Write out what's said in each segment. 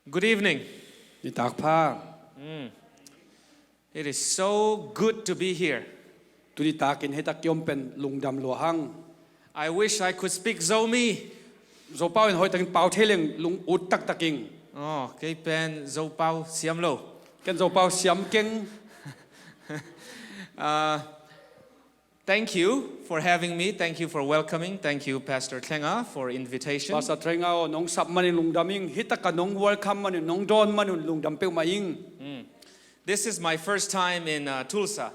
Good evening. It is so good to be here. I wish I could speak Zomi. Oh, cái pen dâu bao xiêm lô. Thank you for having me. Thank you for welcoming. Thank you, Pastor Tlenga, for invitation. This is my first time in Tulsa.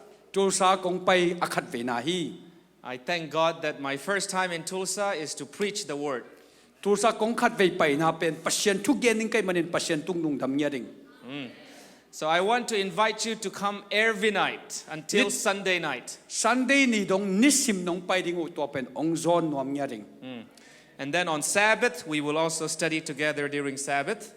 I thank God that my first time in Tulsa is to preach the word. So I want to invite you to come every night until Sunday night. And then on Sabbath, we will also study together during Sabbath.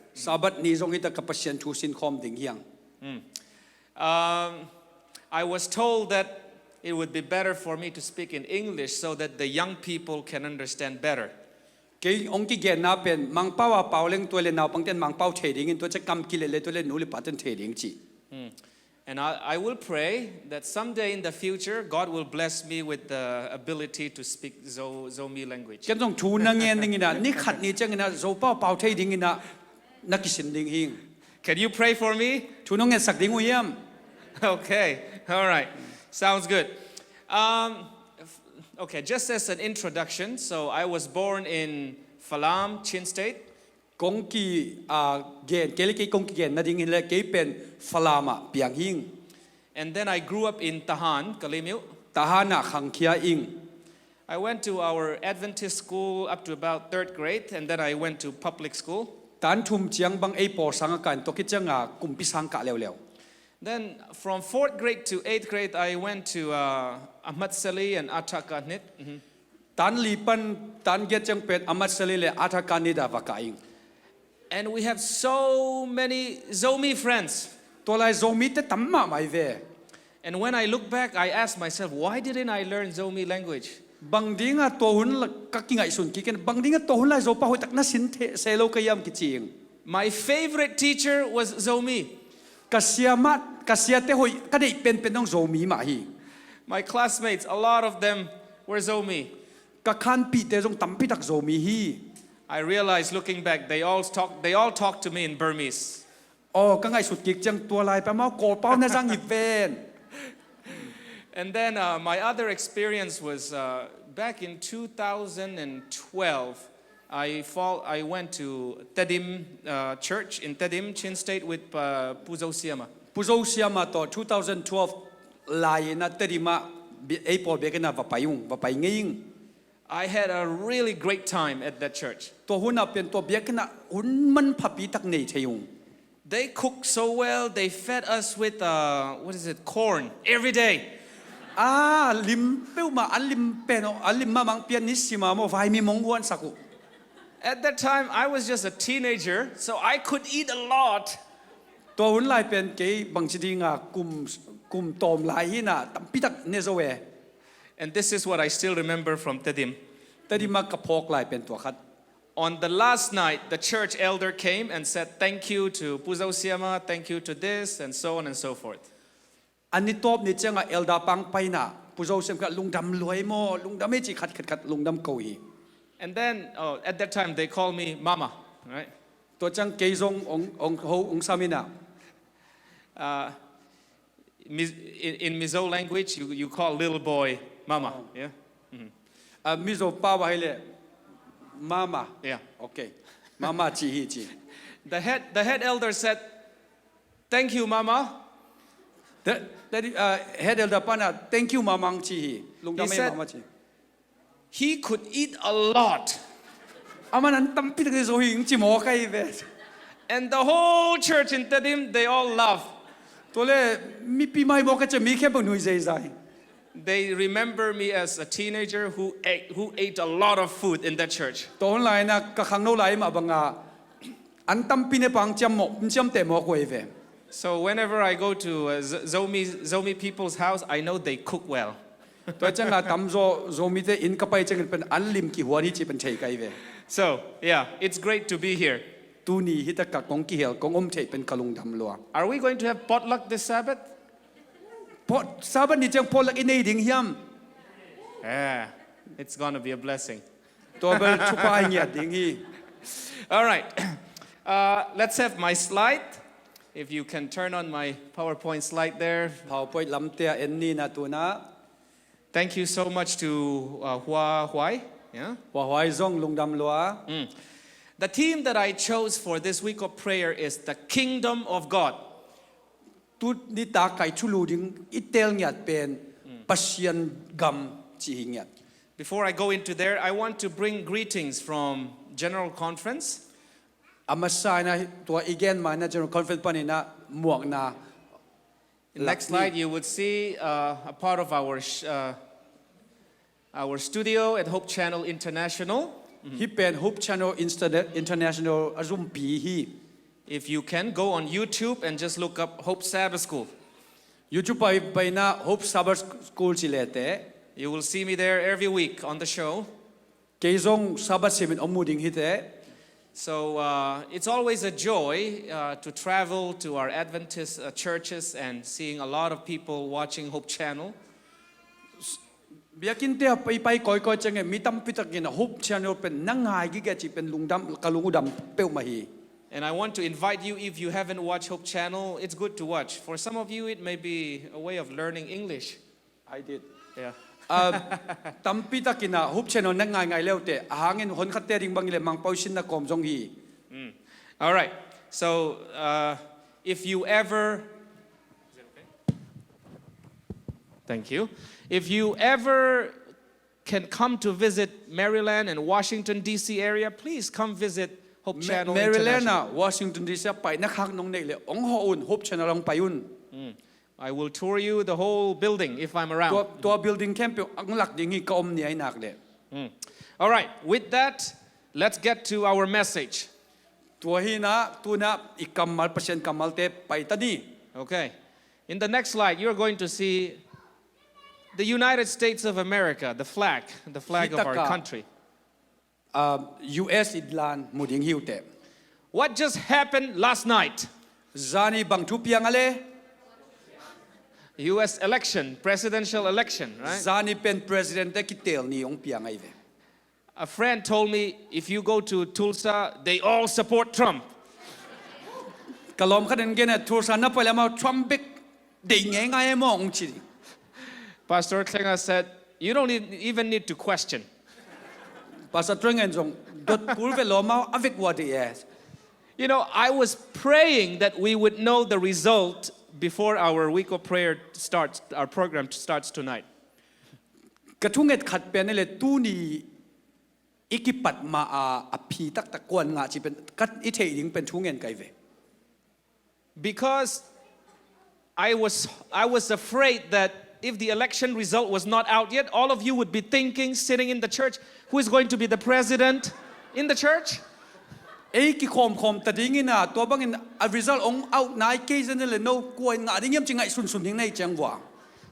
I was told that it would be better for me to speak in English so that the young people can understand better. And I will pray that someday in the future, God will bless me with the ability to speak Zomi language. Can you pray for me? Okay, all right. Sounds good. Okay, just as an introduction, so I was born in Phalam, Chin State. And then I grew up in Tahan, Kalimil. I went to our Adventist school up to about 3rd grade, and then I went to public school. Then from 4th grade to 8th grade, I went to Ahmad Sali and Atakanit. And we have so many Zomi friends. And when I look back, I ask myself, why didn't I learn Zomi language? My favorite teacher was Zomi. My classmates, a lot of them were Zomi. I realized looking back, they all talk to me in Burmese. And then my other experience was back in 2012. I went to Tedim Church in Tedim, Chin State with Puzo Siama. 2012 I had a really great time at that church. They cooked so well. They fed us with corn every day. At that time, I was just a teenager, so I could eat a lot. And this is what I still remember from Tedim. On the last night, the church elder came and said thank you to Puzo Siama, thank you to this, and so on and so forth. And then, at that time, they called me Mama, right? In Mizo language, you call little boy Mama. Yeah. Mizo Pawa Mama. Yeah. Okay. Mama Chi. The head elder said, "Thank you, Mama." The head elder pana, thank you, Mama Chi. He said he could eat a lot. And the whole church in Tedim, they all laugh. They remember me as a teenager who ate a lot of food in that church. So whenever I go to Zomi people's house, I know they cook well. So, yeah, it's great to be here. ตูนี่ฮิตะกะกงกิเฮลกงอมเทเป็นกะลุงดำลัว Are we going to have potluck this Sabbath? เพราะซาบันนี่จังพอลักอินเอดิ่งเฮียม Yeah, it's going to be a blessing. ตัวเบลชุปายเงียดดิ่งฮี All right, let's have my slide. If you can turn on my PowerPoint slide there. เผาปอยลำเตียเอ็นนี่นะตัวนะ Thank you so much to Hua Huai. Yeah. ว่าหอยซ่งลุงดำลัว The theme that I chose for this week of prayer is the kingdom of God. ตุดนิตาไก่ชุลูดิ่งอิเตลเงียดเป็นปัสยันกัมจีหิงเงียด Before I go into there, I want to bring greetings from General Conference. อามาสายนะตัวอีเกนมานะเจนคอนเฟนปานี่นะหมวกนะ Next slide, you would see a part of our studio at Hope Channel International. ที่เป็น Hope Channel International อารุมปีฮี If you can, go on YouTube and just look up Hope Sabbath School. YouTube ไปนะ Hope Sabbath School สิเลเต You will see me there every week on the show. เกยซง Sabbath สิเป็นอมูดิ่งฮิเต So it's always a joy to travel to our Adventist churches and seeing a lot of people watching Hope Channel. เบียกินเตียไปก่อยจังเงมีตั้มพิตักกิน Hope Channel เป็นนั่งไงกิแกจีเป็นลุงดำกะลุงดำเป้ามาฮี And I want to invite you, if you haven't watched Hope Channel, it's good to watch. For some of you, it may be a way of learning English. I did Yeah. ตั้มพิตักกิน Hope Channel นั่งไงแล้วแต่หาเงินคนขัดเตะดิ่งบางเลยมังเป้าชินนักกอมจงฮี All right. So if you ever, is it okay? Thank you. If you ever can come to visit Maryland and Washington D.C. area, please come visit Hope Channel Maryland International. นะ Washington DC ไปนักฮักน้องเนยเลยองค์อุ่น Hope Channel ลองไปอุ่น I will tour you the whole building if I'm ตัว around. building camp อังหลักดิ่งฮีก็อมเนี่ยหนักเลย All right. With that, let's get to our message. ตัวฮีนะตัวนะอีกกำมัลเปอร์เซ็นต์กำมัลเตไปตันนี่ Okay. In the next slide, you're going to see the United States of America, the flag of our country. US อิดลานมุดิงฮิวเต What just happened last night? จานีบังทุเปียงอะไร U.S. election, presidential election, right? จานีเป็น president ได้กิเตลนี่องเปียงไงเว A friend told me if you go to Tulsa, they all support Trump. กะลอมขันเงินทัวร์สันนับไปแล้วมาทรัมป์เบกได้ไงไงมองชิ Pastor Klenga said, you don't even need to question. ภาษาตรงเงินจงดดกูเวลอมาอเวกวัดเอส You know, I was praying that we would know the result before our week of prayer starts, our program starts tonight. กระทุ่งเงินขัดเป็นนี่เลยตู้นี่อีกิปัดมาอภิตักตะกวนงาจีเป็นกัดอิเทยิงเป็นทุ่งเงินไกเว Because I was afraid that if the election result was not out yet, all of you would be thinking, sitting in the church, who is going to be the president in the church? เอ้กิคอมแต่ดิ้งนะตัวบางเงินresult องเอานายเกย์นั่นเลยโน้กวนงาดิ้งยังจิงไงสุนยังไงจังหวะ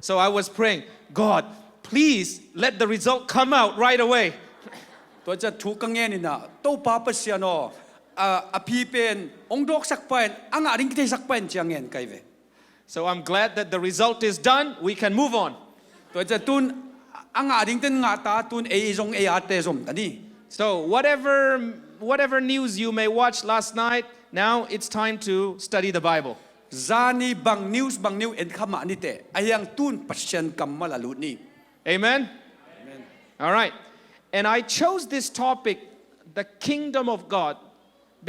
So I was praying, God, please let the result come out right away. ตัวจะถูกกังเงินนี่นะโตป้าเปเสียโนอภิเป็นองดอกสักเป็นอ่างดิ้งที่สักเป็นจังเงินไกเว So I'm glad that the result is done. We can move on. ตัวจะตุนอ่างดิ้งเต้นงาตาตุนเอซงเออาเตซมตันนี่ So whatever news you may watch last night, now it's time to study the Bible. จานีบังนิวส์เอ็นขมานี่เตไอยังตุนปัจจันกัมมาลาลุนี่ Amen? All right. And I chose this topic, the kingdom of God,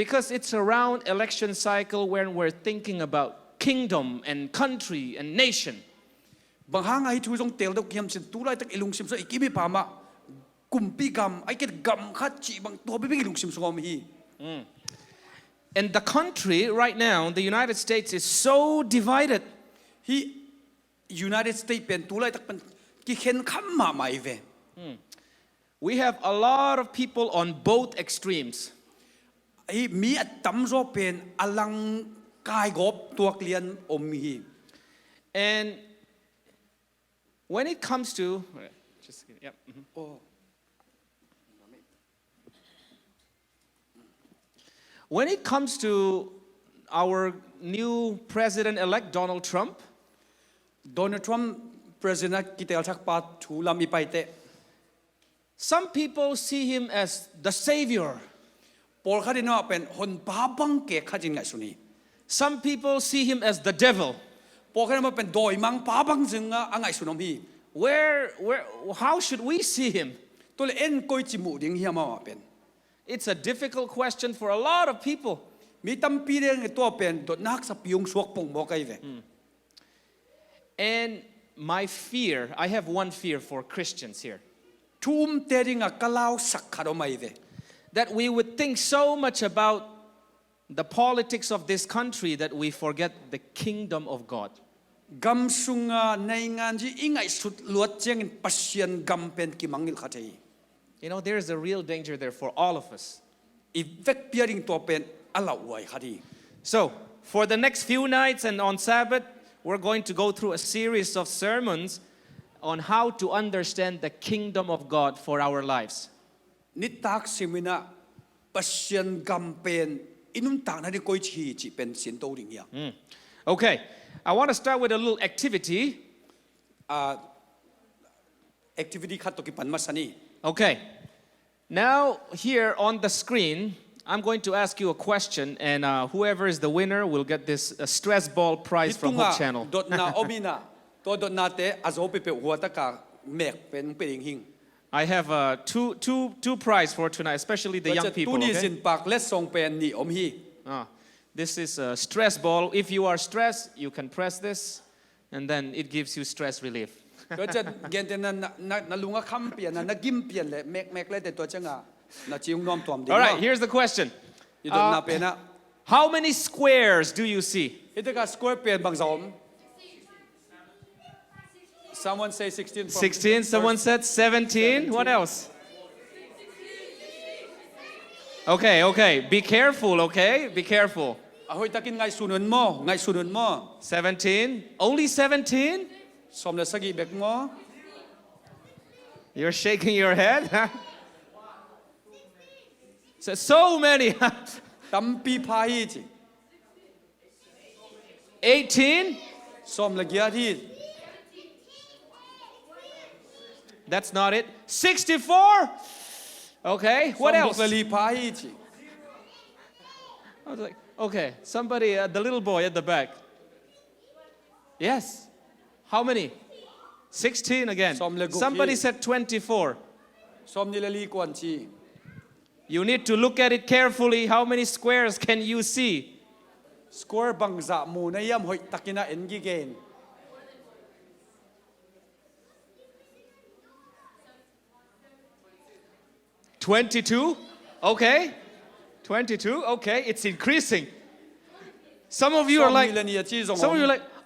because it's around election cycle when we're thinking about kingdom and country and nation. บางห้างไอทูจงเตลดอกเกียมสินตูไลตักอิลุงซิมซอีกิมิพามากุมปีกัมไอเกตกัมขัดจีบางตัวไม่อิลุงซิมสงอมฮี And the country right now, the United States, is so divided. ฮี United States เป็นตูไลตักเป็นกิเข็นขัมมาไม่เว We have a lot of people on both extremes. ไอมีอัตตัมโซเป็นอลังกายกบตัวเกลียนอมฮี And when it comes to, when it comes to our new president-elect Donald Trump, Donald Trump president kitel thak pa thu lam I pai te some people see him as the savior. por khadino pen hon pa bang ke khajin ngai suni Some people see him as the devil. por khadino pen doi mang pa bang jinga angai sunom hi How should we see him? tol en koi chi mu ding hi ma pen It's a difficult question for a lot of people. mi tam pi reng to pen dot nak sa piung suak pong mo kai ve And my fear, I have one fear for Christians here, thum te ringa kalau sak kharo mai ve that we would think so much about the politics of this country that we forget the kingdom of God. gam sunga nei ngan ji ingai sut luat cheng in Pasian gam pen ki mangil khathei You know, there is a real danger there for all of us. I vek piaring to pen ala wai khadi So, for the next few nights and on Sabbath, we're going to go through a series of sermons on how to understand the kingdom of God for our lives. nitak simina Pasian gam pen inum ta na ri koi chi chi pen sin to ring ya Okay, I want to start with a little activity. activity khat to ki pan masani Okay, now here on the screen, I'm going to ask you a question, and whoever is the winner will get this stress ball prize from Hope Channel. dot na omina to dot na te azo pe pe huata ka mek pen pering hing I have two prize for tonight, especially the young people. tu ni Okay? sin pak les song pen ni om hi This is a stress ball. If you are stressed, you can press this, and then it gives you stress relief. ก็จะเกณฑ์นั้นนะลุงก็คำเปลี่ยนนะกิมเปลี่ยนเลยเมกเลยแต่ตัวเจ้านะจิงน้อมถ่วมดี All right, here's the question. อีตัวน่าเป็นนะ How many squares do you see? อีตัวก็สควอร์เปลี่ยนบางสม Someone say 16 from 16. Someone said 17. What else? Okay. Be careful, okay? Be careful. ahoyตะกินไงสุนุนมอ 17. Only 17? สมเลยสกีเบกมอ You're shaking your head? So many. ตัมปีพายจี 18? สมเลยเกียร์ที่ That's not it. 64? Okay, what สม else? บุกลีพายจี I was like, okay, somebody, the little boy at the back. Yes. How many? 16 again. Somebody said 24. สมนี่ละลีกวนจี You need to look at it carefully. How many squares can you see? สควอร์บังจะมูนย่ำหอยตะกินเอ็นกิเกน 22? Okay. 22? Okay, it's increasing. Some of you are like,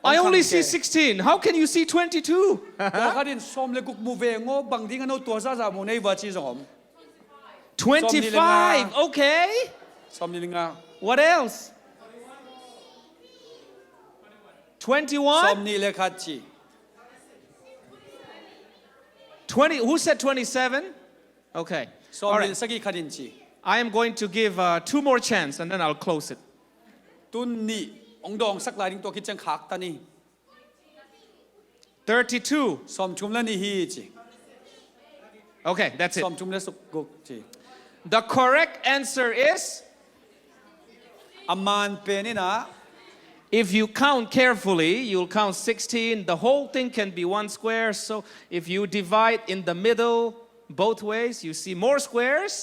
I only see 16. How can you see 22? ตัวข้าดินสมเลยกุกมูเวงโง่บังดิ้งกันเอาตัวซาซามูในวัดจีสม 25. Okay. สมนี่ลิงา What else? สม 21? นี่เลยคัดจี 20. Who said 27? Okay. สม All นี่ right. สกีคัดินจี I am going to give 2 more chance and then I'll close it. ตุนนี่องดองสักลายดิ้งตัวคิดจังขากตานี่ 32. สมชุมแล้วนี่ฮีจี Okay, that's ส it. มชุมแล้วสุกกุกจี The correct answer is อามานเป็นนี่นะ if you count carefully, you'll count 16. The whole thing can be one square. So if you divide in the middle both ways, you see more squares.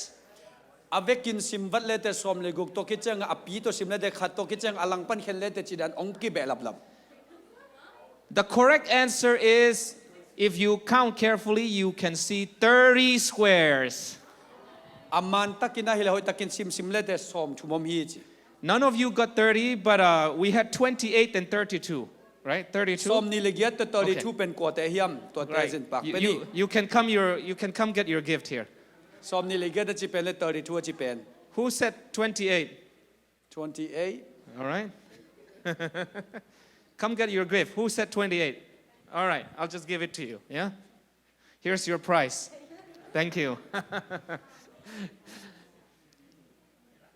อาเวกินซิมวัดเลเตสมเลยกุกตัวคิดจังอปีตัวซิมเลเตขัดตัวคิดจังอลังปันเข็นเลเตจีดันองกีเบลับลับ The correct answer is if you count carefully, you can see 30 squares. อามานตักินนะฮิลาหอยตักินซิมเลเตสมชุมอมฮีจี None of you got 30, but we had 28 and 32, right? 32. สมนี่เลยเกียรติตัวที่ชูเป็นกัวเตเฮียมตัวเต Right. สินปากเป็น You can come get your gift here. สมนี่เลยเกียรติจีเป็นเลตัวที่ชูจีเป็น Who said 28? 28 All right. Come get your gift. Who said 28? All right, I'll just give it to you. Yeah? Here's your prize. Thank you.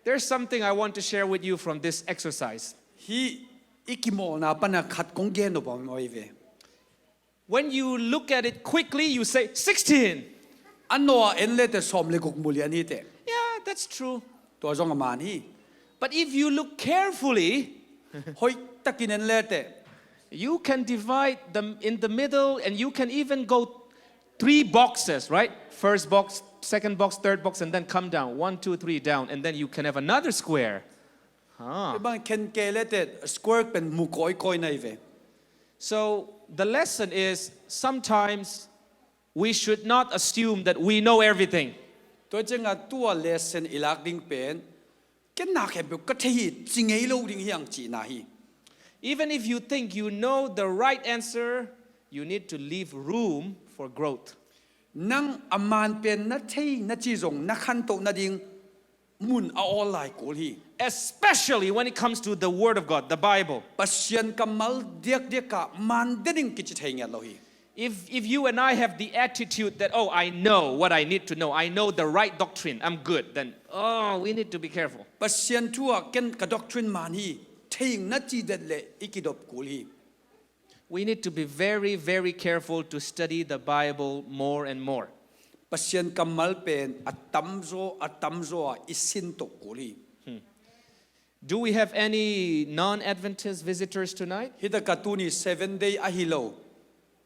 There's something I want to share with you from this exercise. hi ikimo na pana khat kong gen no bang oi ve When you look at it quickly, you say 16. anno en le te som le guk muli ani te Yeah, that's true. to jong man hi But if you look carefully, hoi takin en le te you can divide them in the middle and you can even go 3 boxes, right? First box, second box, third box, and then come down. 1, 2, 3 down, and then you can have another square. bang ken ke le te square pen mu koi koi nai ve So the lesson is sometimes we should not assume that we know everything. to chenga tua lesson ilak ding pen ken na khe bu ka thei chingei lo ding hiang chi na hi Even if you think you know the right answer, you need to leave room for growth. nang aman pen na thei na chi jong na khan to na ding mun a all lai ko hi Especially when it comes to the Word of God, the Bible. Pasian kamal diak diak ka man dening ki chi thei nge lo hi If you and I have the attitude that, oh, I know what I need to know, I know the right doctrine, I'm good, then, oh, we need to be careful. Pasian tua ken ka doctrine man hi thei na chi det le ikidop ko hi We need to be very, very careful to study the Bible more and more. Pasian kamal pen atamzo isin to ko hi Do we have any non-Adventist visitors tonight? hita katuni 7 day ahilo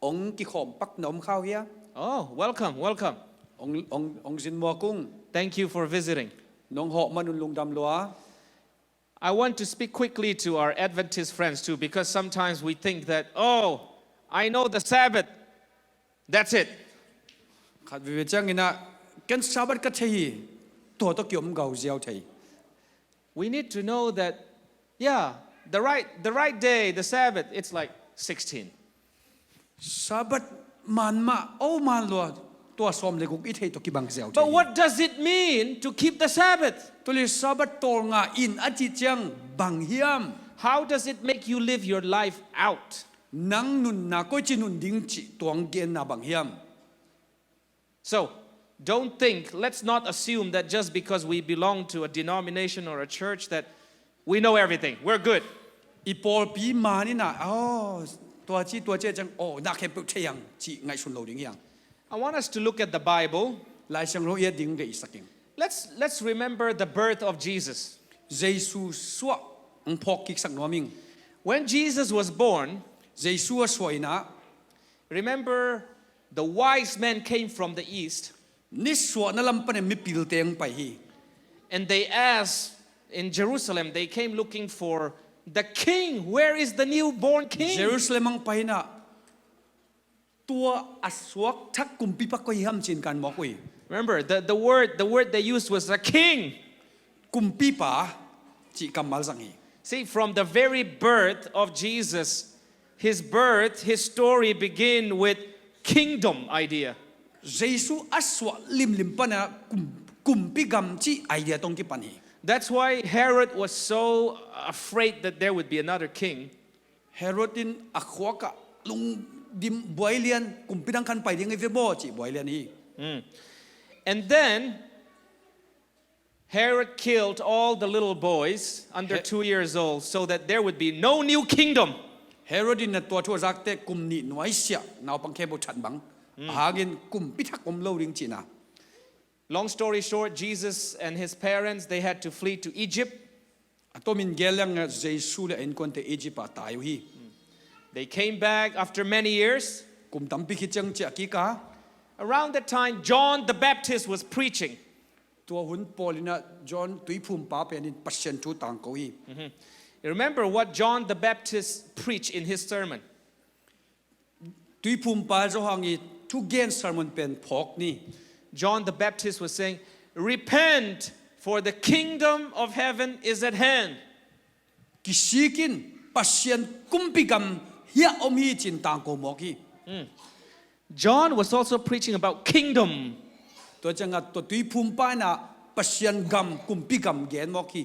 ong ki khom pak nom khao hia Oh, welcome, welcome. ong jin mo kung Thank you for visiting. nong ho manun lungdam loa I want to speak quickly to our Adventist friends too, because sometimes we think that, oh, I know the Sabbath. That's it. khat vi chang ina ken sabat ka thei to to kyom gau jiao thei We need to know that, yeah, the right day, the Sabbath, it's like 16. sabat man ma o man lo to som le guk i thei to ki bang jiao But what does it mean to keep the Sabbath? to li sabat tol nga in achi chang bang hiam How does it make you live your life out? nang nun na ko chi nun ding chi tuang gen na bang hiam So, don't think, let's not assume that just because we belong to a denomination or a church that we know everything. We're good. i pol pi ma ni na oh to che chang oh na khe pu theyang chi ngai sun lo ding hiang I want us to look at the Bible. lai sang ro ye ding ge saking Let's remember the birth of Jesus. jesu swa ong phok ki sak noming When Jesus was born, jesu a soina remember the wise men came from the east ni swa na lam pane mi pil teng pai hi and they asked in Jerusalem, they came looking for the king. Where is the newborn king? jerusalem ang pai na tua aswak thak kumpi pa ko hiam chin kan mo ko Remember, the word they used was a king. kumpi pa chi kamal sang hi See, from the very birth of Jesus, his birth, his story begin with kingdom idea. jesu aswa lim pana kumpi gam chi idea tong ki pan hi That's why Herod was so afraid that there would be another king. herodin akhwaka lung dim boilian kumpidang kan pai ding ve bo chi boilian hi And then Herod killed all the little boys under 2 years old so that there would be no new kingdom. herodin na to thua zakte kumni noi sia naw pang khe bo chan bang hagin kumpi thak kom lo ring chi na Long story short, Jesus and his parents, they had to flee to Egypt. atomin gelang jesu le en kon te egypt pa tayo hi They came back after many years. kum tam pi khichang cha ki ka Around that time, John the Baptist was preaching. to hun polina john tui phum pa pen in passion thu tang ko hi You remember what John the Baptist preached in his sermon? tui phum pa zo hangi thu gen sermon pen phok ni John the Baptist was saying, repent, for the kingdom of heaven is at hand. kisikin passion kumpi gam hia om hi chin tang ko mo ki John was also preaching about kingdom. to changa to tui phum pa na passion gam kumpi gam gen mo ki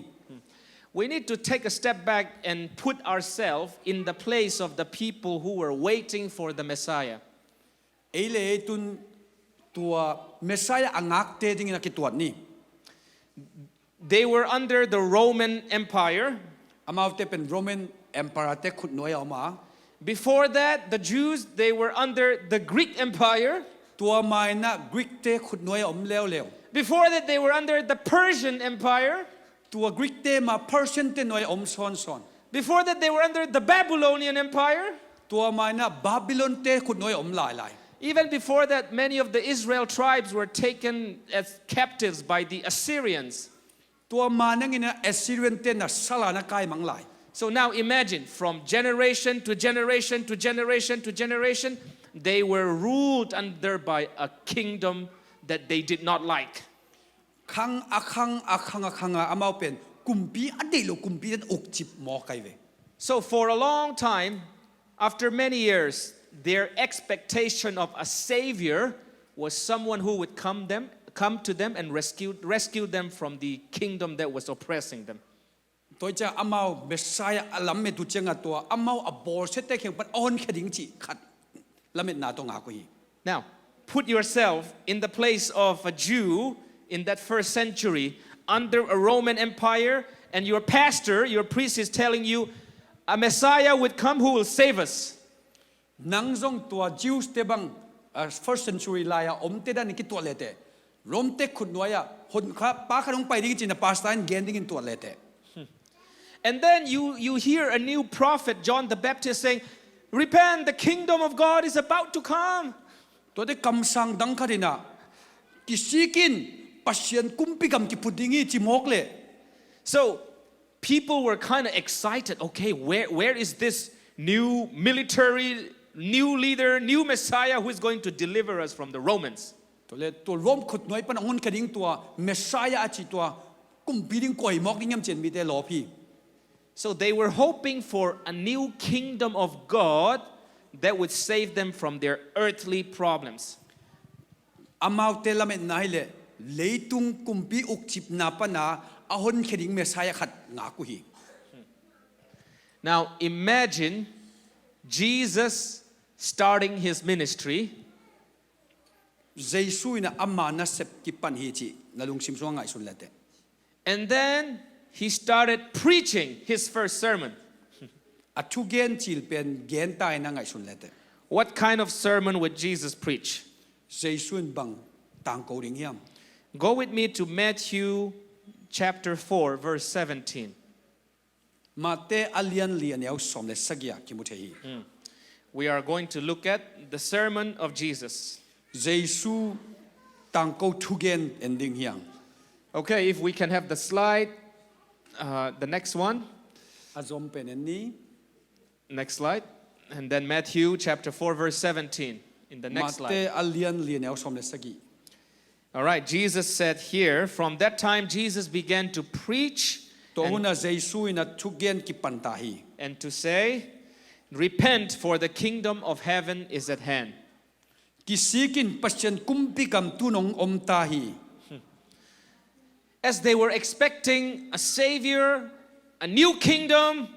We need to take a step back and put ourselves in the place of the people who were waiting for the Messiah. eile tun tua messiah angak te ding na ki tuat ni they were under the Roman Empire. อามาเตเป็นโรมันเอ็มพาราเตขุดหน่วยออกมา Before that, the Jews, they were under the Greek Empire. ตัวไม่นะกรีกเตขุดหน่วยอมเร็วเร็ว Before that, they were under the Persian Empire. ตัวกรีกเตมาเพอร์เซียนเตหน่วยอมซ้อนซ้อน Before that, they were under the Babylonian Empire. ตัวไม่นะบาบิโลนเตขุดหน่วยอมหลายหลาย Even before that, many of the Israel tribes were taken as captives by the Assyrians. ตัวมานั่งนี่นะเอซิเรียนเตนะสลานะกายมังหลาย So now imagine, from generation to generation to generation to generation, they were ruled under by a kingdom that they did not like. คังอาคังอาคังอาคังอามาเป็นกุมปีอดีตกุมปีนั้นอกจิบหมอไกเว So for a long time, after many years, their expectation of a savior was someone who would come to them and rescue them from the kingdom that was oppressing them. ตัวจะอามาเมสไซอาลัมเมตุเจงตัวอามาอบอร์เซตเตเข่งปันออนแค่ดิ้งจีขัดลัมเมนาตงอากุย Now, put yourself in the place of a Jew in that first century under a Roman Empire, and your pastor, your priest is telling you a Messiah would come who will save us. นังซงตัวจิวส์เตบัง first century ลายอมเตดันนิกิตัวเลเตรมเตขุดน้อยคนครับป้าขนมไปดิ้งจีนะปาสไตน์เกนดิ้งตัวเลเต And then you hear a new prophet, John the Baptist, saying, repent, the kingdom of God is about to come. ตัวเด็กคำสั่งดังขนาดน่ะกิสิกินปัสเซียนกุมปิกำกิพุดดิ้งจีมอกเลย So people were kind of excited. Okay, where is this new military, new leader, new Messiah who is going to deliver us from the Romans? ตัวรวมขุดน้อยปันองค์ขดิ้งตัวเมสไซอาจิตัวกุมปีดิ้งก่อยมอกดิ้งยำเจนมีแต่หล่อพี่ So they were hoping for a new kingdom of God that would save them from their earthly problems. อามาเตลเมนายเลยเลยตุงกุมปีอุกจิบนาปนาอาหนขดิ้งเมสไซอาขัดงากุฮี Now imagine Jesus starting his ministry. เยซูนะอามานะเซปกิปันฮีจีนาลุงซิมซวงไงสุดเลยเต And then he started preaching his first sermon. อัทุเกนจิลเป็นเกนตายนะไงสุดเลยเต What kind of sermon would Jesus preach? เยซูนบังต่างโกดิ้งยาม Go with me to Matthew chapter 4 verse 17. มาเตอเลียนเลียนเอาสมเลสกี้กิมุเทฮี We are going to look at the sermon of Jesus. เยซูต่างโกทุเกนเอนดิ้งยัง Okay, if we can have the slide, the next one. อาจอมเป็นอันนี้ Next slide. And then Matthew chapter 4 verse 17 in the มา next เต slide. อเลียนเลียนเอาสมเลสกี้ All right, Jesus said here, from that time Jesus began to preach ตัวหุ่นเยซูนะทุเกนกิปันตาฮี and to say, repent for the kingdom of heaven is at hand. กิสิกินปัสเชนกุมปิกำตุนงอมตาฮี As they were expecting a savior, a new kingdom,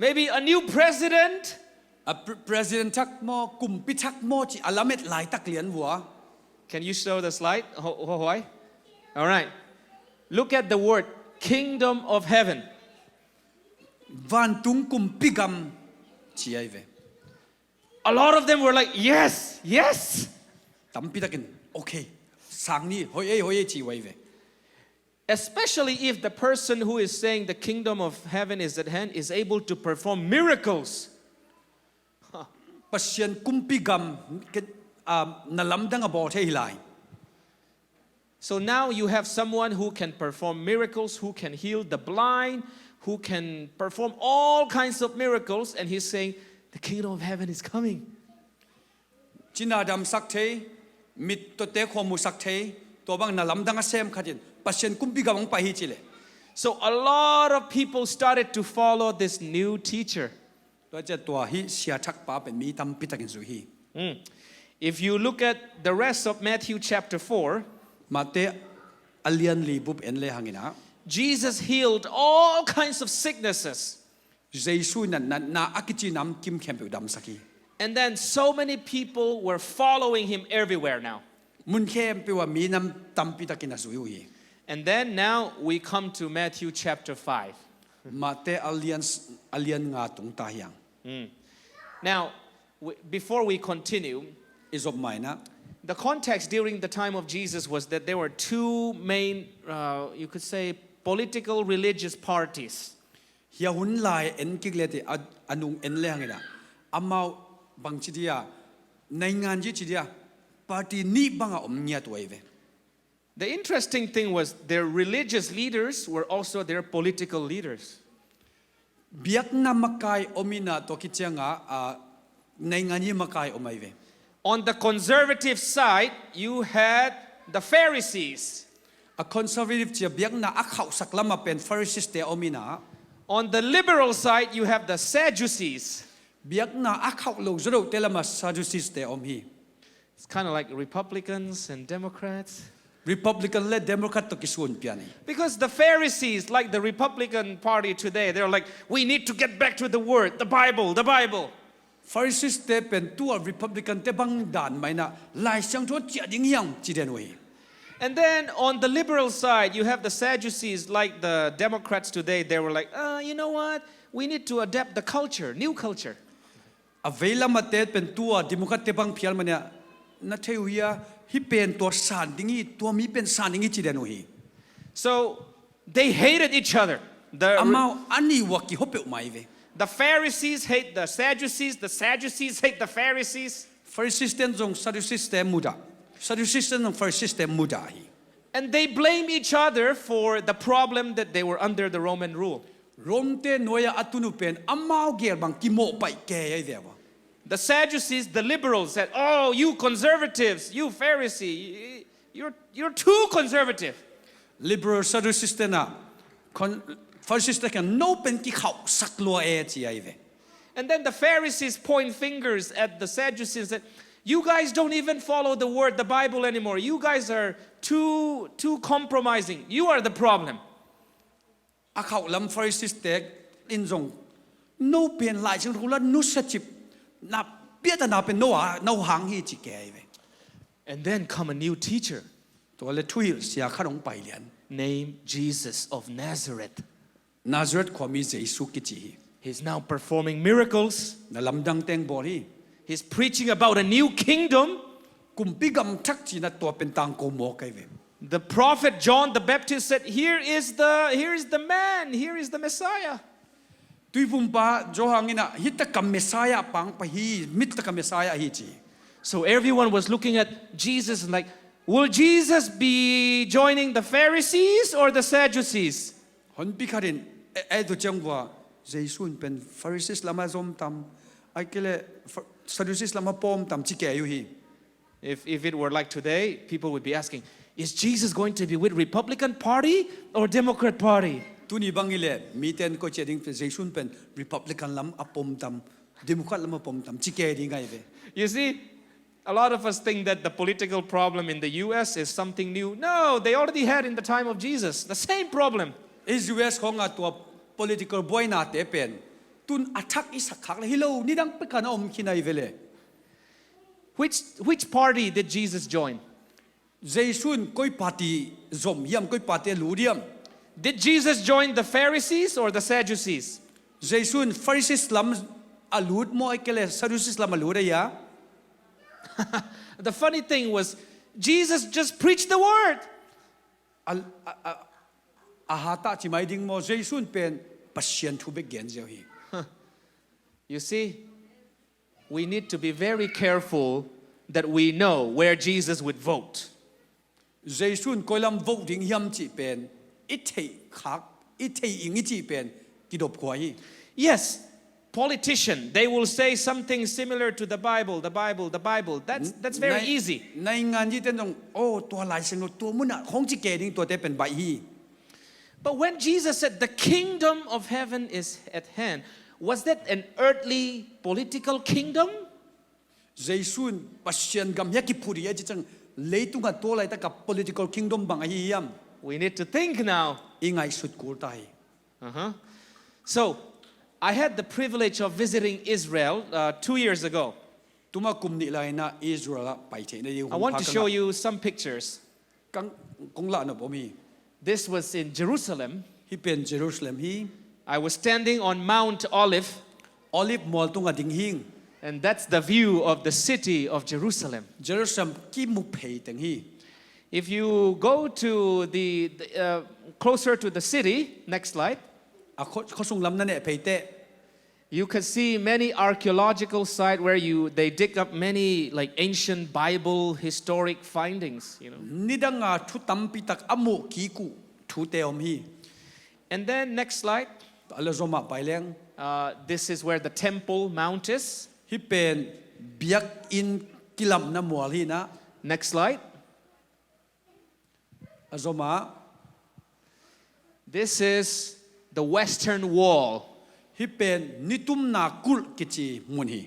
maybe a new president. President ทักโมกุมปิทักโมจีอาลาเม็ดหลายตักเหรียญหัว Can you show the slide? Why? All right. Look at the word kingdom of heaven. วันตุงกุมปิกำจีไอเว A lot of them were like, yes, yes. ตั้มปิตักินโอเคสั่งนี่เฮ้ยจีไว้เว Especially if the person who is saying the kingdom of heaven is at hand is able to perform miracles. ปัสเซียนกุมปิกำนลำดังอบอเทฮิไล So now you have someone who can perform miracles, who can heal the blind, who can perform all kinds of miracles, and he's saying, the kingdom of heaven is coming. จินาดำสักเทมิดตัวเตะความมุสักเทตัวบางนลำดังเซมขัดินปัสเซียนกุมปิกำไปฮิจิเล So a lot of people started to follow this new teacher. ตัวจะตัวฮิเสียทักป้าเป็นมีตั้มปิตักินสุฮี If you look at the rest of Matthew chapter 4, มาเตอเลียนลีบุบเอ็นเลหังอินะ Jesus healed all kinds of sicknesses. เยซูนั่นนาอักจินำกิมเข้มไปดำสักฮี And then so many people were following him everywhere now. มุนเข้มไปว่ามีน้ำตั้มปิตักินสุฮี And then now we come to Matthew chapter 5. Mate alien nga tung tahyang. Now, before we continue, Is of mine na. the context during the time of Jesus was that there were two main, you could say, political religious parties. Hiya hun lai en kiglete anung en lehangina. Amau bang chidia naingan ji chidia party ni banga omnya tuaive. The interesting thing was their religious leaders were also their political leaders. Biak na makai omina to kichanga naingan ji makai omaive. On the conservative side, you had the Pharisees. A conservative chia biak na akhaw saklama pen Pharisees te omina. On the liberal side, you have the Sadducees. Biak na akhaw lo zero telama Sadducees te omhi. It's kind of like Republicans and Democrats. Republican le Democrat to kisun piani. Because the Pharisees, like the Republican Party today, they're like, we need to get back to the Word, the Bible, the Bible. Pharisees te pen tua Republican te bang dan mai na lai siang tho chia ding yang chi den wei. And then on the liberal side, you have the Sadducees, like the Democrats today. They were like, you know what? We need to adapt the culture, new culture. Avela mate pen tua Democrat te bang phial mania na theuia hi pen tor san dingi tua mi pen san dingi chi den wei. So they hated each other. Amau ani waki hope mai ve. The Pharisees hate the Sadducees hate the Pharisees. Pharisees ten jong Sadducees te muda. Sadducees ten jong Pharisees te muda hi. And they blame each other for the problem that they were under the Roman rule. Rom te noya atunu pen amau ger bang ki mo pai ke ai dewa. The Sadducees, the liberals said, oh, you conservatives, you Pharisee, you're too conservative. Liberal Sadducees te na Pharisees te kan no pen ki khaw saklo e chi ai ve. And then the Pharisees point fingers at the Sadducees and said, you guys don't even follow the word, the Bible anymore. You guys are too compromising. You are the problem. Akhaw lam Pharisees te in jong no pen lai ching rula nu sachip na pieta na pen no hang hi chi ke ai ve. And then come a new teacher To le thui sia kharong pai lian. named Jesus of Nazareth. Nazareth khwami Jesu ki chi. He's now performing miracles. Na lamdang teng bor hi. He's preaching about a new kingdom. Kumpi gam thak chi na to pen tang ko mo kai ve. The prophet John the Baptist said, here is the man, here is the Messiah. Tui pumpa jo hangina hita ka Messiah pang pa hi mit ka Messiah hi chi. So everyone was looking at Jesus and like, will Jesus be joining the Pharisees or the Sadducees? Hon pi kharin e do changwa Jesu pen Pharisees lama zom tam ai kele Sadducees lama pom tam chi ke yu hi. If it were like today, people would be asking, is Jesus going to be with Republican Party or Democrat Party? Tuni bangile mi ten ko cheding Jesu pen Republican lam apom tam Democrat lam apom tam chi ke ding ai ve. You see, a lot of us think that the political problem in the US is something new. No, they already had in the time of Jesus the same problem. Is US khonga to political boy na te pen tun attack isakhak la hilo ni dang pe kana om kinai vele. Which party did Jesus join? Jesu koi party zom yam koi party ludiam. Did Jesus join the Pharisees or the Sadducees? Jesu Pharisees lam alud mo ekele Sadducees lam alud ya. The funny thing was, Jesus just preached the word. Ahata chi mai ding mo Jesu pen Pasian thu be gen je hi. You see, we need to be very careful that we know where Jesus would vote. Jesu koi lam voting yam chi pen ithei khak ithei ing chi pen kidop khoi. Yes, politician, they will say something similar to the Bible. That's very easy. Nai ngan ji ten jong oh to lai sing lo to mun hong chi ke ding to te pen bai hi. But when Jesus said the kingdom of heaven is at hand, was that an earthly political kingdom? Jesu Pasian gam ya ki phuri ya chi chang leitung ga to lai ta ka political kingdom bang hi yam. We need to think now. Ingai sut kur tai. So, I had the privilege of visiting Israel 2 years ago. Tuma kumni lai na Israel pai che na I want to show you some pictures. kang kong la na bomi. This was in Jerusalem. ที่เป็นเยรูซาเล็มฮี I was standing on Mount Olive, ออลิฟมอลตุงอดิ่งหิง and that's the view of the city of Jerusalem. เยรูซาเล็มกี่มุเพยตังฮี If you go to closer to the city, next slide, เขาส่งลำนั่นเนี่ยเพยเต you can see many archaeological sites where they dig up many like ancient Bible historic findings, you know. นี่ดังอาทุตัมปิตักอมุกีกูทุเตอมฮี And then next slide, อัลลอฮ์มาไปเลี้ยง this is where the Temple Mount is. ที่เป็นเบียกอินกิลัมน้ำมัวฮีนะ Next slide. อัลลอฮ์มา This is the Western Wall. ที่เป็นนิตุมนากุลกิจิมุนฮี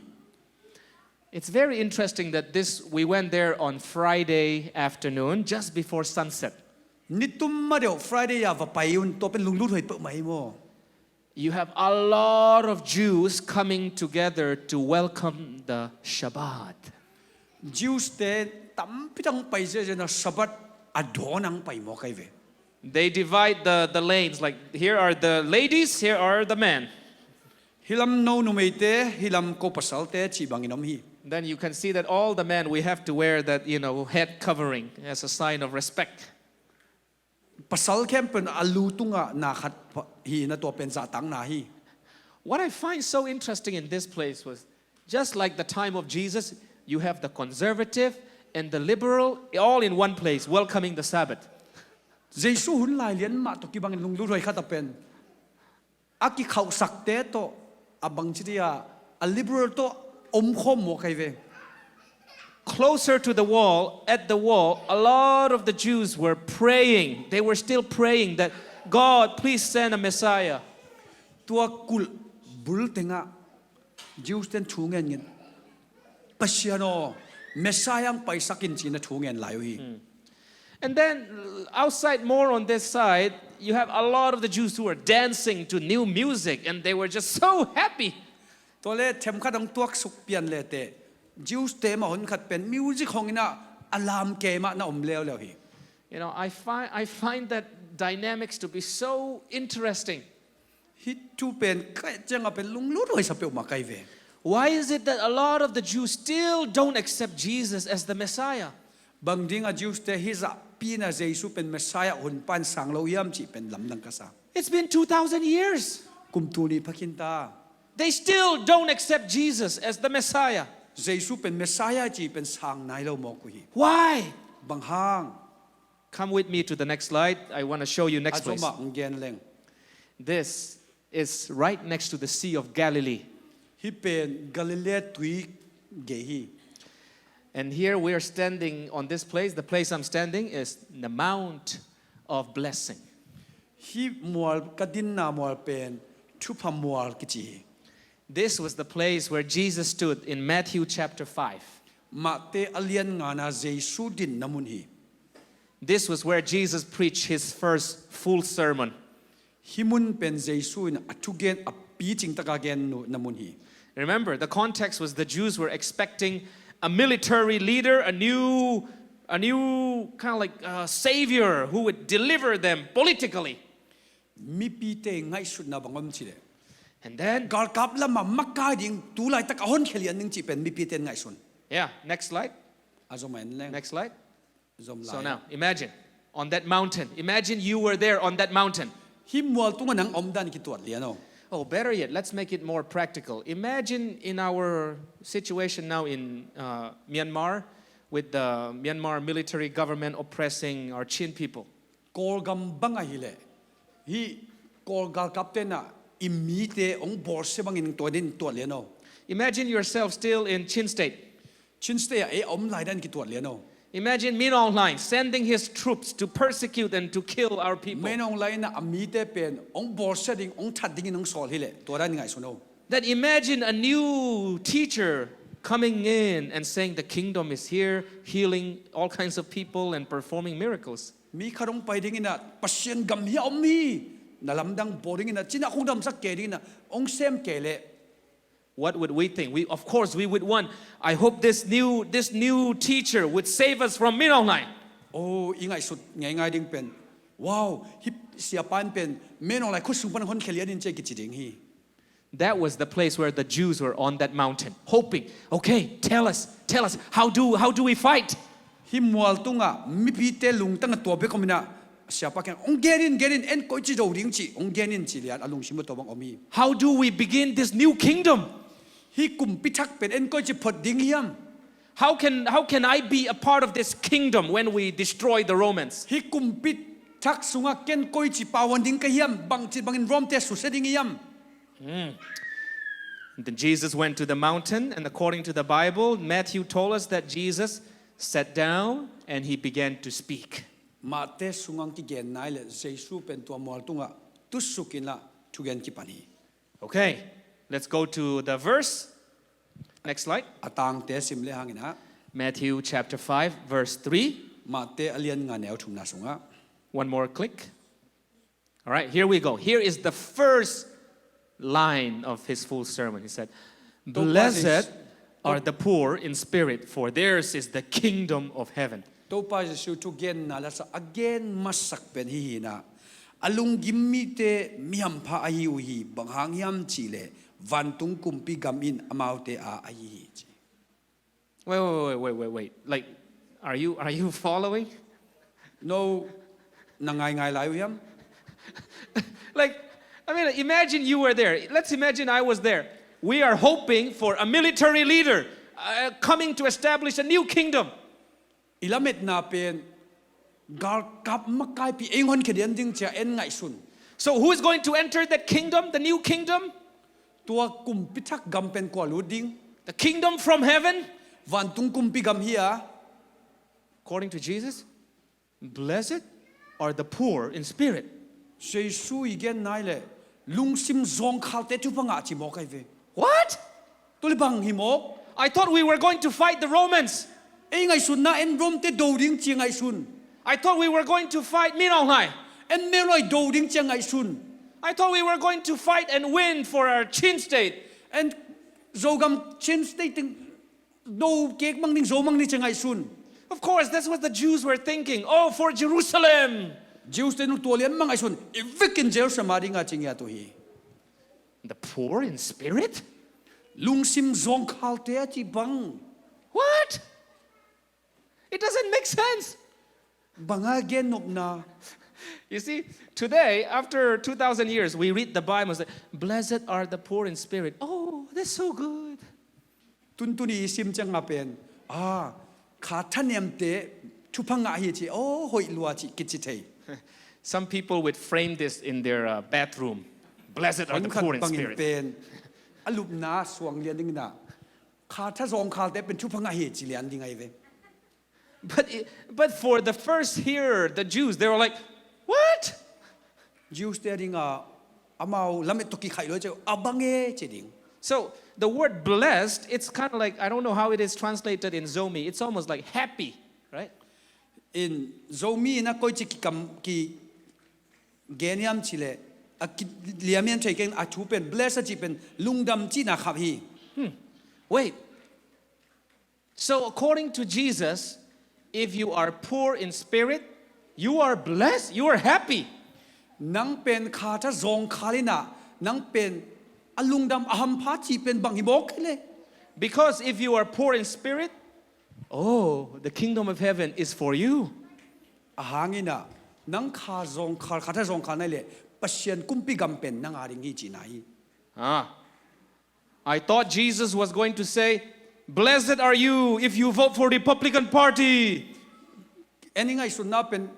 It's very interesting that we went there on Friday afternoon, just before sunset. นิตุมมาเดียว Friday ยาวไปอุนตัวเป็นลุงลุดหอยเปิดไหมโม You have a lot of Jews coming together to welcome the Shabbat. Jews เตตั้มพิทังไปเจอนะสับัดอดอนังไปโมใครเว They divide the lanes, like here are the ladies, here are the men. ฮิลัมโนนุเมเตฮิลัมโกปัสสัลเตชีบังอินอมฮี Then you can see that all the men, we have to wear that, head covering as a sign of respect. ปัสสัลเข้มเป็นอลูตุงะนาขัดฮีนะตัวเป็นซาตังนาฮี What I find so interesting in this place was, just like the time of Jesus, you have the conservative and the liberal all in one place, welcoming the Sabbath. เยซูหุ่นลายเลี้ยนมาตัวกี่บังลุงลุดหอยขัดเป็นอากิเขาสักเตโตอาบังจิตยาอัลลิเบอร์โตอมคมโมใครเว Closer to the wall, at the wall, a lot of the Jews were praying. They were still praying that, God, please send a Messiah. ตัวกุลบุลเตงะยิวสเตนทูเงินเงินปัสยาโนเมสายยังไปสักินจีนทูเงินหลายวี And then outside more on this side, you have a lot of the Jews who are dancing to new music, and they were just so happy. ตัวเลเทมขัดของตัวสุกเปลี่ยนเลยเตจิวสเตมาหนขัดเป็นมิวสิกของน่ะอลามเกมาน่ะอมเลวแล้วฮี I find that dynamics to be so interesting. ฮิตูเป็นก็จังเป็นลุงลุดหอยสเปลมาไกเว Why is it that a lot of the Jews still don't accept Jesus as the Messiah? บางทีอ่ะจิวสเตฮิซาปีน่ะเยซูเป็นเมสไซอาหุ่นปันสังโลยามจีเป็นลำดังกษัตริย์ It's been 2,000 years. กุมตูนีพักินตา They still don't accept Jesus as the Messiah. เยซูเป็นเมสไซอาจีเป็นสังนายเราโมกุฮี Why? บางห้าง Come with me to the next slide. I want to show you next อาจ place. มาองเกนเลง This is right next to the Sea of Galilee. ฮิเป็นกาลิเลตุยเกฮี And here we are standing on this place. The place I'm standing is the Mount of Blessing. ฮิมัวลกดินนามัวลเป็นทุพมัวลกิจี This was the place where Jesus stood in Matthew chapter 5. มาเตอเลียนงานาเยซูดินนามุนฮี This was where Jesus preached his first full sermon. ฮิมุนเป็นเยซูนอัตุเกนอปีจิงตะกาเกนนามุนฮี Remember, the context was the Jews were expecting a military leader, a new kind of like savior who would deliver them politically. มีปีเตง่ายสุดนาบังอมจีเล And then, กาลกับละมามักกาดิงตูไลตะกะฮอนเคลียนนึงจีเป็นมีปีเตง่ายสุด yeah, next slide. อาจอมเอ็นเลง Next slide. จอมไล So now, imagine on that mountain. Imagine you were there on that mountain. ฮิมัวลตุงนังอมดันกิตัวเลียนอ Oh, better yet, let's make it more practical. Imagine in our situation now in Myanmar, with the Myanmar military government oppressing our Chin people. กอลกัมบังอะฮิเลฮิกอลกาลกับเตนะอิมมีเตองบอร์เซบังอินตัวดินตัวเลียนอ Imagine yourself still in Chin State. ชินสเตย์อมไลดันกิตัวเลียนอ Imagine Min Aung Hlaing sending his troops to persecute and to kill our people. ไม่น้องไลนะอมีเตเป็นองบอร์เซดิงองทัดดิงน้องสอลฮิเลตัวด้านง่ายสุด Then imagine a new teacher coming in and saying the kingdom is here, healing all kinds of people and performing miracles. มีขนมไปดิ้งนะปัสเซียนกัมฮิอมมีนั่นลำดังโบดิ้งนะจีน่าคงดำสักเกดิ้งนะองเซมเกเล What would we think? Of course, we would want. I hope this new teacher would save us from Min Aung Hlaing. โอ้ยง่ายสุดง่ายๆดิ้งเป็น wow hi siapan pen menong lai khusungpan hon khelian in che ki chiding hi. That was the place where the Jews were on that mountain, hoping, okay, tell us, how do we fight? Hi mual tunga mi pi te lung tang to be komina siapa kan ong gerin en ko chi do ring chi ong genin chi lian alung simu to bang omi. How do we begin this new kingdom? Hi kum pichak pen en ko chi phot ding hiam. How can I be a part of this kingdom when we destroy the Romans? Hi kum pichak sunga ken ko chi pawan ding ka hiam bang chi bangin rom te su se ding hiam. And then Jesus went to the mountain, and according to the Bible, Matthew told us that Jesus sat down and he began to speak. Mate sungang ki gen nai le Jesu pen to mual tunga tusukina tugen ki pani. Okay, let's go to the verse. Next slide. Atang te sim le hangin ha. Matthew chapter 5, verse 3. Mate alian nga neo thum na sunga. One more click. All right, here we go. Here is the first line of his full sermon. He said, "Blessed are the poor in spirit, for theirs is the kingdom of heaven." To pa Jesu tu gen na la sa again masak pen hi na. Alung gimmi te miham pha ahi uhi banghang yam chile vantung kumpi gamin amaute a ahi. Wait. Like, are you following? No, nangai ngai lai yam. Like, I mean, imagine you were there. Let's imagine I was there. We are hoping for a military leader coming to establish a new kingdom. Ilamet na pen gar kap makai pi engon khedian ding cha en ngai sun. So who is going to enter that kingdom, the new kingdom? Tua kum pitak gam pen ko luding. The kingdom from heaven? Vantung kumpi gam hia. According to Jesus, blessed are the poor in spirit. Jesu igen nai le lung sim zong khal te tu panga chi mo kai ve. What? Tuli bang hi mo. I thought we were going to fight the Romans. Ei ngai sun na en rom te do ding chi ngai sun. I thought we were going to fight Minonglai. En me loi do ding chi ngai sun. I thought we were going to fight and win for our Chin state. En zogam Chin state ting do kek mang ning zo mang ni chi ngai sun. Of course, that's what the Jews were thinking. Oh, for Jerusalem. Jews te nu tolian mang ai sun. Ivikin Jerusalem adi nga ching ya to hi. The poor in spirit? Lung sim zong khal te chi bang. What? It doesn't make sense. Banga gen nok na. You see, today, after 2,000 years, we read the Bible and say, blessed are the poor in spirit. Oh, that's so good. Tuntuni sim chang apen. Ah, khataniam te tupanga hi chi. Oh, hoi lua chi kichitei. Some people would frame this in their bathroom. Blessed are the poor in spirit. Alup na suang lian ding na. Khatha zong khal te pen tupanga hi chi lian ding ai ve. But for the first hearer, the Jews, they were like, what? Jews te ding a amau lamet toki khai lo che abange che ding. So the word blessed, it's kind of like, I don't know how it is translated in Zomi. It's almost like happy, right? In Zomi na koi chi ki geniam chile a liamian che ken a chupen blessed chi pen lungdam chi na khap hi. Wait. So according to Jesus, if you are poor in spirit, you are blessed, you are happy. Nang pen khatha zong khalina nang pen alungdam aham pha chi pen bang hi bok le. Because if you are poor in spirit, oh, the kingdom of heaven is for you. Ahangina nang kha zong khal khatha zong khanai le Pasian kumpi gam pen nang aring hi chi nai. I thought Jesus was going to say, blessed are you if you vote for the Republican Party. Any ngai sun na pen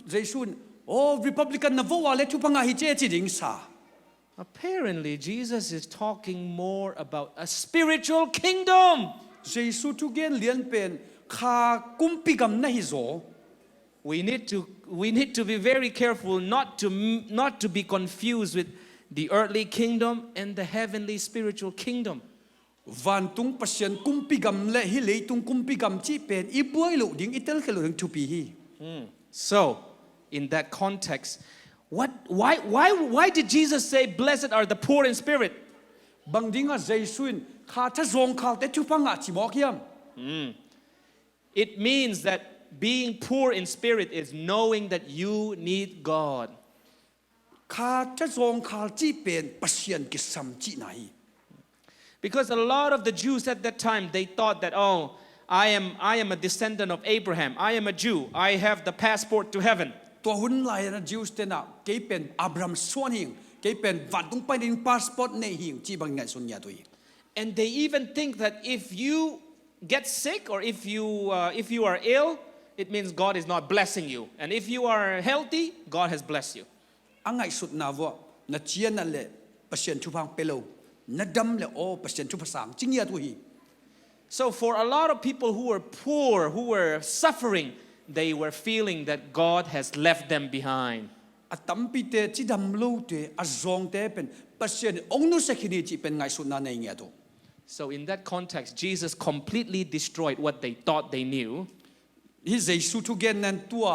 Jesu oh Republican na vo wale tu panga hi che chi ding sa. Apparently, Jesus is talking more about a spiritual kingdom. Jesu tu gen lian pen kha kumpi gam na hi zo. We need to be very careful not to be confused with the earthly kingdom and the heavenly spiritual kingdom. Van tung Pasian kumpi gam le hi le tung kumpi gam chi pen I buai lo ding itel ke lo ding tu pi hi. So, in that context, why did Jesus say, blessed are the poor in spirit? Bang dinga Jesuin kha tha zong khal te tu panga chi mo khiam. It means that being poor in spirit is knowing that you need God. ข้าจะทรงข้าจีเป็นปัสยันกิสัมจีไหน Because a lot of the Jews at that time, they thought that, oh, I am a descendant of Abraham. I am a Jew. I have the passport to heaven. ตัวหุ่นลายนะจิวส์เตนะเกยเป็นอับราฮัมส่วนหิงเกยเป็นวันตุงไปในพาสปอร์ตในหิงจีบังไงสุนยาตัว And they even think that if you get sick or if you are ill, it means God is not blessing you. And if you are healthy, God has blessed you. อังไงสุดนาวะนัดเชียนนั่นแหละปัสยันชุพังเปโลนัดดำเลยโอ้ปัสยันชุภาษาจริงยาตัว So for a lot of people who were poor, who were suffering, they were feeling that God has left them behind. อัตมปิเตจิดำลูเตอจงเตเป็นปัสยันองนุสกินีจีเป็นไงสุดนาในเงี้ยตัว So in that context, Jesus completely destroyed what they thought they knew. ฮิเจสุทุเกนนันตัว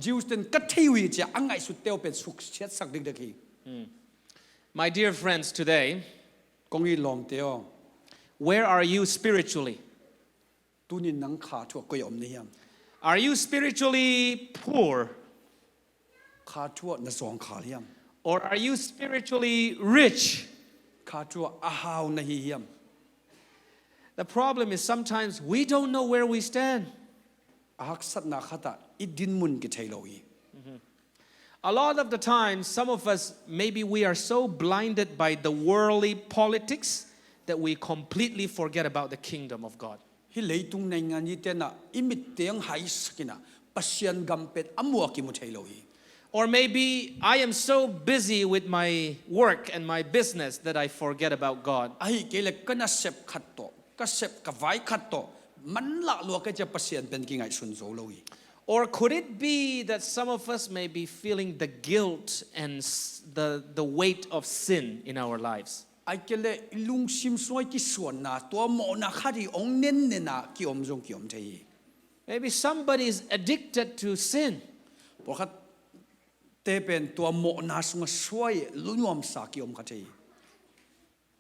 จิวส์เตนกัดที่วิจะอังไงสุดเตวเป็นสุขเช็ดสักดึกๆ My dear friends, today, กงอีลอมเตว where are you spiritually? ตุนินนังขาทั่วก็ยอมเนี่ย Are you spiritually poor? ขาทั่วนัสองขาเลียม Or are you spiritually rich? ขาทั่วอาหาวนะฮิยม The problem is sometimes we don't know where we stand. อากสัตนาขตาอิดินมุนกิเทโลอี A lot of the time, some of us, maybe we are so blinded by the worldly politics that we completely forget about the kingdom of God. ฮิเลยตุงในงานนี้เตนะอิมิตเตียงหายสกินะปัสยันกัมเป็ดอัมัวกิมุเทโลอี Or maybe I am so busy with my work and my business that I forget about God. ไอ้เกล็กก็น่าเสพขัดโตก็เสพกับไว้ขัดโตมันละลัวก็จะปัสยันเป็นกิไงสุนโซโลอี Or could it be that some of us may be feeling the guilt and the weight of sin in our lives? ไอ้เกล็กลุงซิมซวยกิส่วนนาตัวโมนาคดีองเน้นเนนากิอมจงกิอมเทย Maybe somebody is addicted to sin. เพราะเขาเตเป็นตัวโมนาสงสวยลุนวมสากิอมคเทย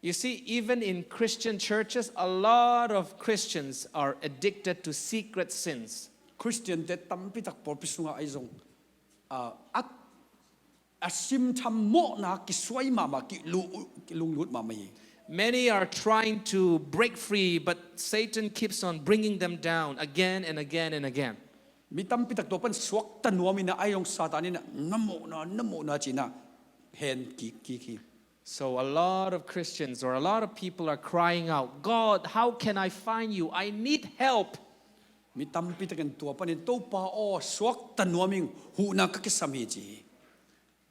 You see, even in Christian churches, a lot of Christians are addicted to secret sins. คริสเตียนเตตัมพิตักปอปิสุงไอจงอักอาซิมทำโมนากิสวยมากิลุงลุดมาไม่ Many are trying to break free, but Satan keeps on bringing them down again and again and again. มีตัมพิตักตัวเป็นสวกตันวัวมีนะไอองซาตานี่นะน้ำโมนาจีนะเห็นกี่ So a lot of Christians or a lot of people are crying out, God, how can I find you? I need help. มีตัมพิตักันตัวปนินโตปาโอสวกตันวัวมิงหูนักกิสามีจี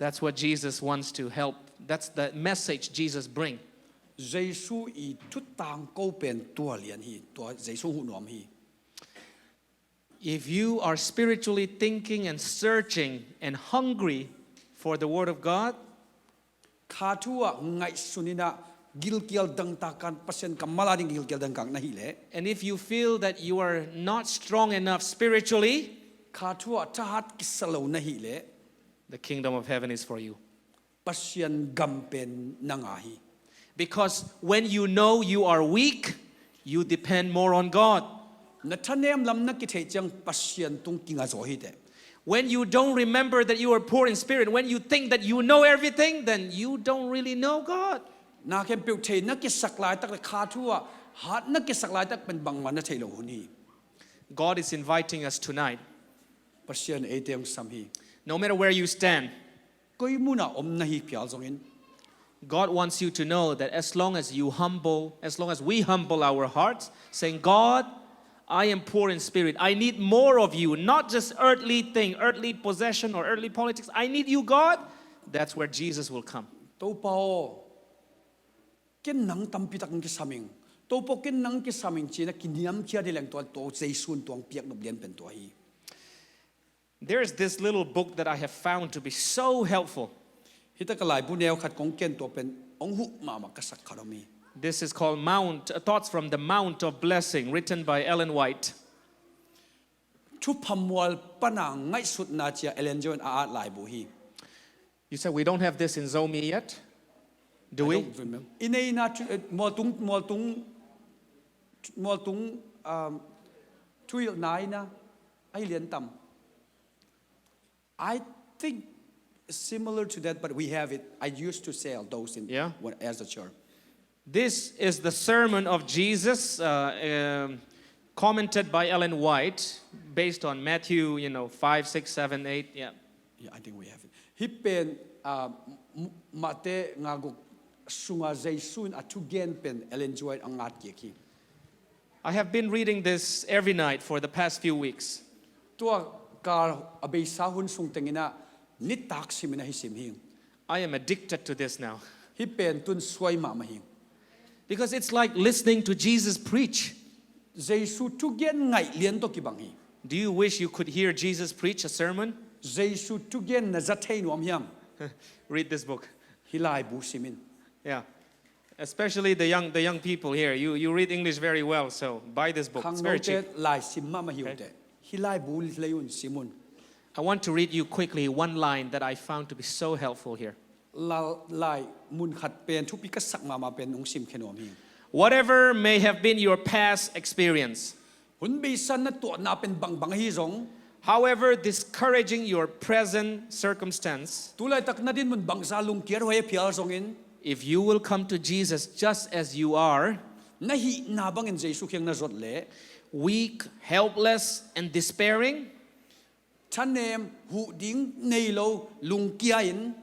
That's what Jesus wants to help. That's the message Jesus brings. เยซูอีทุตตังก็เป็นตัวเลียนฮีตัวเยซูหูนวมฮี If you are spiritually thinking and searching and hungry for the Word of God, ขาทั่วไงสุนินะกิลเกียลดังตากันเปอร์เซ็นต์กัมมาลาดิงกิลเกียลดังกังนะฮิเล and if you feel that you are not strong enough spiritually, ขาทั่วชาติกิสโลนะฮิเล the kingdom of heaven is for you. เปอร์เซ็นต์กัมเป็นนางาฮี Because when you know you are weak, you depend more on God. นัทเนมลำนักกิเทจังเปอร์เซ็นต์ตุงกิงาโซฮิเต When you don't remember that you are poor in spirit, when you think that you know everything, then you don't really know God. นาเข้มเปียวเทนักกิสักลายตักขาทั่วหัดนักกิสักลายตักเป็นบังมันนะเทโลหุนี God is inviting us tonight. เปอร์เซ็นต์เอเตียงสัมฮี No matter where you stand, ก็ยมุนะอมนะฮีพิอาจงอิน God wants you to know that as long as we humble our hearts, saying, God, I am poor in spirit. I need more of you, not just earthly thing, earthly possession or earthly politics. I need you, God. That's where Jesus will come. โตเปาเก็นนังตัมพิตักกิสามิงโตปเก็นนังกิสามิงจีนะกินยำเคียดีแหล่งตัวโตเจสุนตัวเปียกนบเลียนเป็นตัวฮี There's this little book that I have found to be so helpful. ฮิตกลายผู้แนวขัดของเกนตัวเป็นองหุมามากษักคารมี This is called Thoughts from the Mount of Blessing, written by Ellen White. ทุพมวลปนังไงสุดนาเจียเอเลนจอนอาหลายบุฮี You said we don't have this in Zomi yet, do we? อินเนนามัวตุงทุยนายนะ ai lian tam. I think similar to that, but we have it. I used to sell those in Yeah. as a church. This is the sermon of Jesus, commented by Ellen White, based on Matthew, 5, 6, 7, 8. Yeah. Yeah, I think we have it. He pen mate ngaguk sunga zaisun atugen pen Ellen White angat ki. I have been reading this every night for the past few weeks. Tua kar abay sahun sung tengina nitak simina hisimhing. I am addicted to this now. He pen tun sway mamahing. Because it's like listening to Jesus preach. Zaisu tugen ngai lian to kibangi. Do you wish you could hear Jesus preach a sermon? Zaisu tugen na zatay no amyam. Read this book. Hilai bu simin. Yeah. Especially the young people here. You read English very well, so buy this book. It's very cheap. Lai simma mahiute. Hilai bu layun simun. I want to read you quickly one line that I found to be so helpful here. Lai mun khat pen tu pikas sak mama pen ung sim khenom hi. Whatever may have been your past experience, Hun bi san na to na pen bang bang hi zong. however discouraging your present circumstance, Tulay tak na din mun bang salung kier hoye pial zongin. if you will come to Jesus just as you are, Nahi na bang in Jesu kyang na zot le. weak, helpless, and despairing, Chanem hu ding nei lo lung kiain.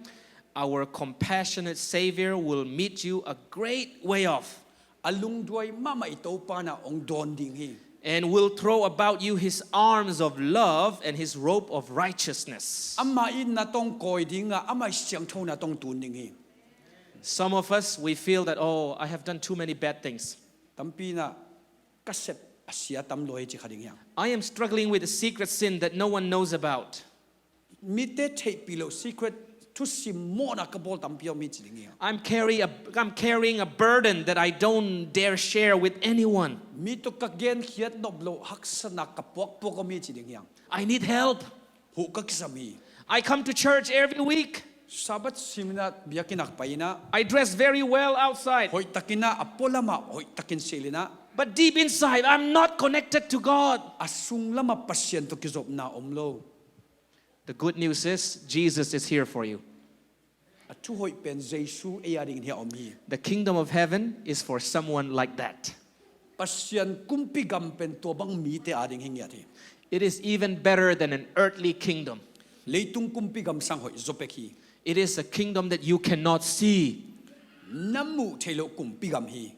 our compassionate Savior will meet you a great way off Alung duay mama ito pa na ong don ding hi. and will throw about you his arms of love and his robe of righteousness. Ama in na tong koy ding nga ama siyang thong na tong tun ding hi. Some of us, we feel that, oh, I have done too many bad things. Tampi na kaset asya tam loy chi khading yang. I am struggling with a secret sin that no one knows about. Mite te pilo secret to simona kabol tampio mi chi ding yang. I'm carrying a burden that I don't dare share with anyone. Mi to ka gen khiat noblo haksana kapok pok mi chi ding yang. I need help. Hu ka kisami. I come to church every week. Sabat simina biyakinak paina. I dress very well outside. Hoy takina apolama hoy takin silina. But deep inside, I'm not connected to God. Asung lama pasyen to kizop na omlo. The good news is, Jesus is here for you. Atu hoy pen Jesu ayaring hi omhi. The kingdom of heaven is for someone like that. Pasyen kumpi gampen to bang mi te ading hingyati. It is even better than an earthly kingdom. Leitung kumpi gam sang hoy zopeki. It is a kingdom that you cannot see. Namu thelo kumpi gam hi.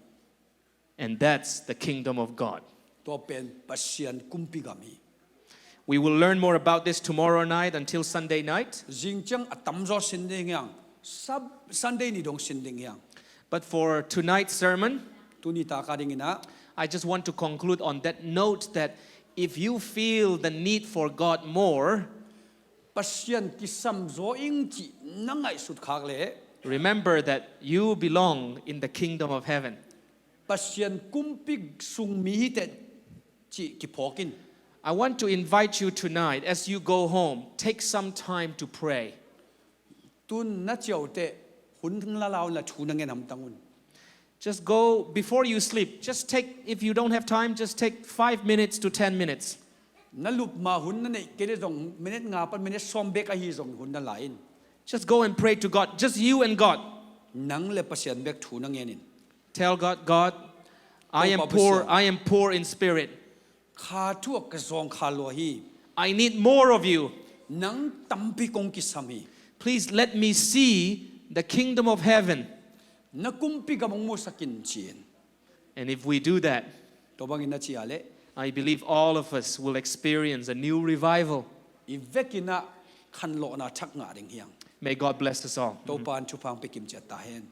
And that's the kingdom of God. To pen pasyen kumpi gam hi. We will learn more about this tomorrow night until Sunday night. Jingchang atamzo sinding yang. Sab Sunday ni dong sinding yang. But for tonight's sermon, Tunita kading ina. I just want to conclude on that note that if you feel the need for God more, Pasyen kisam zo ing chi nangai sut khak le. remember that you belong in the kingdom of heaven. Pasyen kumpig sung mi te chi kipokin. I want to invite you tonight, as you go home, take some time to pray. Tun na chiao te hun la lao la chu nangen ham tangun. Just go, before you sleep, just take, if you don't have time, just take 5 minutes to 10 minutes. Na lup ma hun na nei kene zong minute nga pan minute som bek a hi zong hun na lain. Just go and pray to God, just you and God. Nang le pasyen bek thu nangenin. Tell God, God, I am poor in spirit. Kha tuak ka zong kha lo hi. I need more of you. Nang tampi kong kisami. Please let me see the kingdom of heaven. Na kumpi gamong mo sakin chien. And if we do that, To bangin na chiale. I believe all of us will experience a new revival. Ivekina kan lo na chak nga ding hiang. May God bless us all. To pan chupang pikim chet tahen.